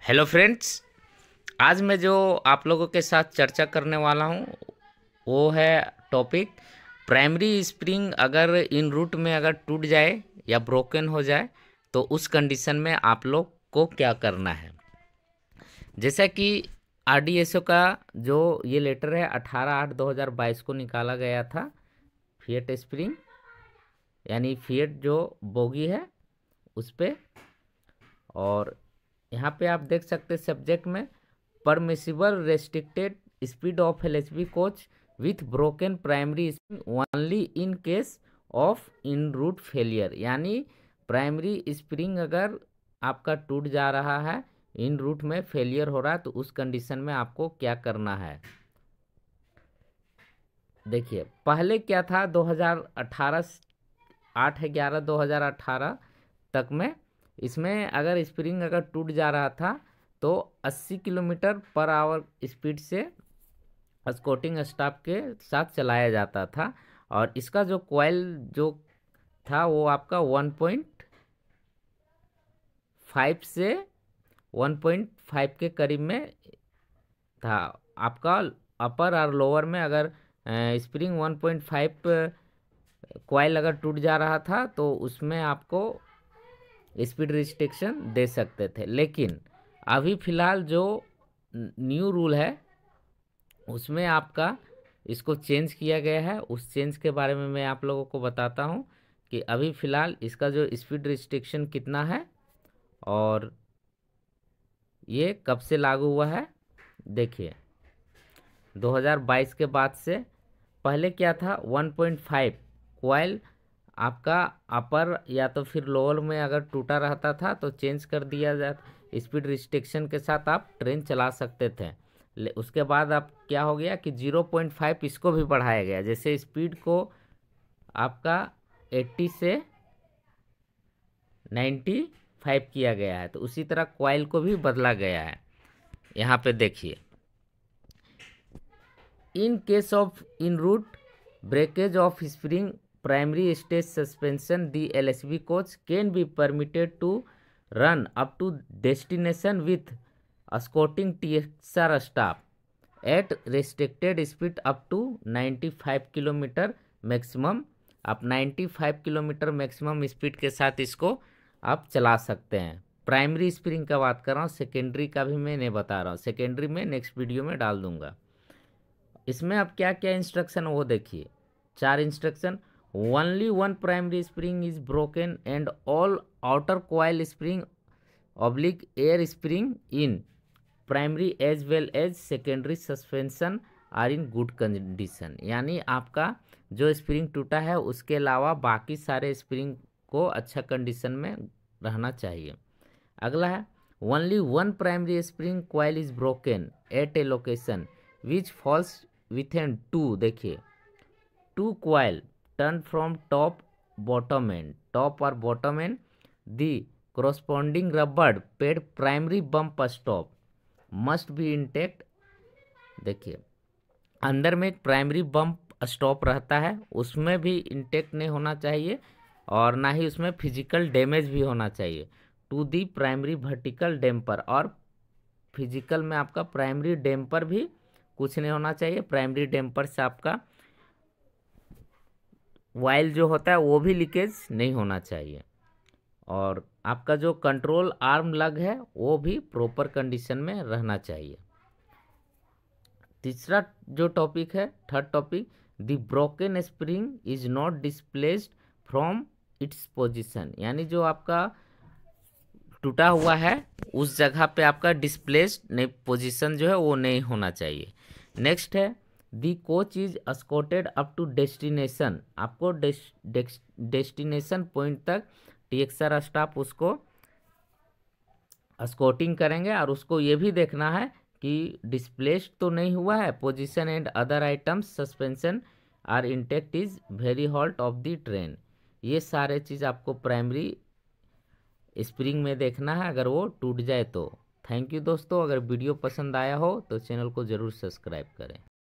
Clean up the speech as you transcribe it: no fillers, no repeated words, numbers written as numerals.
Hello friends, आज मैं जो आप लोगों के साथ चर्चा करने वाला हूँ वो है टॉपिक प्राइमरी स्प्रिंग अगर इन रूट में अगर टूट जाए या ब्रोकन हो जाए तो उस कंडीशन में आप लोग को क्या करना है। जैसा कि आरडीएसओ का जो ये लेटर है 18/8/2022 को निकाला गया था। फिएट स्प्रिंग यानी फिएट जो बोगी है उस पर, और यहाँ पे आप देख सकते हैं सब्जेक्ट में permissible restricted speed of LHB coach with broken primary spring only in case of in route failure. यानी प्राइमरी स्प्रिंग अगर आपका टूट जा रहा है, इन रूट में फेलियर हो रहा है, तो उस कंडीशन में आपको क्या करना है। देखिए पहले क्या था, 2018 8/11/2018 तक में इसमें अगर स्प्रिंग अगर टूट जा रहा था तो 80 किलोमीटर पर आवर स्पीड से स्कोटिंग स्टाफ के साथ चलाया जाता था, और इसका जो कॉइल जो था वो आपका 1.5 से 1.5 के करीब में था। आपका अपर और लोअर में अगर स्प्रिंग 1.5 कॉइल अगर टूट जा रहा था तो उसमें आपको स्पीड रिस्ट्रिक्शन दे सकते थे। लेकिन अभी फ़िलहाल जो न्यू रूल है उसमें आपका इसको चेंज किया गया है। उस चेंज के बारे में मैं आप लोगों को बताता हूँ कि अभी फ़िलहाल इसका जो स्पीड रिस्ट्रिक्शन कितना है और ये कब से लागू हुआ है। देखिए 2022 के बाद से पहले क्या था, 1.5 कॉइल आपका अपर या तो फिर लोअर में अगर टूटा रहता था तो चेंज कर दिया जाता, स्पीड रिस्ट्रिक्शन के साथ आप ट्रेन चला सकते थे। उसके बाद अब क्या हो गया कि 0.5 इसको भी बढ़ाया गया। जैसे स्पीड को आपका 80 से 95 किया गया है, तो उसी तरह कॉइल को भी बदला गया है। यहाँ पे देखिए, in case of in route breakage of spring primary stage suspension, the LHB coach can be permitted to run up to destination with escorting TXR staff at restricted speed up to 95 kilometre maximum. आप 95 kilometre maximum speed के साथ इसको आप चला सकते हैं। Primary spring का बात कर रहा हूँ, सेकेंडरी का भी मैं नहीं बता रहा हूँ, सेकेंडरी में नेक्स्ट वीडियो में डाल दूंगा। इसमें अब क्या क्या इंस्ट्रक्शन वो देखिए, 4 instruction. Only one primary spring is broken and all outer coil spring oblique air spring in primary as well as secondary suspension are in good condition. यानी आपका जो स्प्रिंग टूटा है उसके अलावा बाकी सारे स्प्रिंग को अच्छा कंडीशन में रहना चाहिए। अगला है only one primary spring coil is broken at a location which falls within 2, देखिए 2 coil turn from top bottom end, top और bottom end the corresponding rubber pad primary bump stop must be intact. देखिए अंदर में एक primary bump stop रहता है, उसमें भी इंटेक्ट नहीं होना चाहिए और ना ही उसमें फिजिकल डैमेज भी होना चाहिए to the primary vertical damper. और फिजिकल में आपका प्राइमरी डैम्पर भी कुछ नहीं होना चाहिए। प्राइमरी डैम्पर से आपका वाइल जो होता है वो भी लीकेज नहीं होना चाहिए, और आपका जो कंट्रोल आर्म लग है वो भी प्रॉपर कंडीशन में रहना चाहिए। तीसरा जो टॉपिक है, third topic, the broken spring is not displaced from its position. यानी जो आपका टूटा हुआ है उस जगह पे आपका डिस्प्लेस्ड नहीं, पोजीशन जो है वो नहीं होना चाहिए। नेक्स्ट है the coach is escorted up to destination. आपको डेस्टिनेशन पॉइंट तक टीएक्सआर स्टाफ उसको एस्कॉर्टिंग करेंगे, और उसको ये भी देखना है कि डिस्प्लेस्ड तो नहीं हुआ है, position and other items suspension are intact is very halt of the train. ये सारे चीज़ आपको प्राइमरी स्प्रिंग में देखना है अगर वो टूट जाए तो। थैंक यू दोस्तों, अगर वीडियो पसंद आया हो तो चैनल को ज़रूर सब्सक्राइब करें।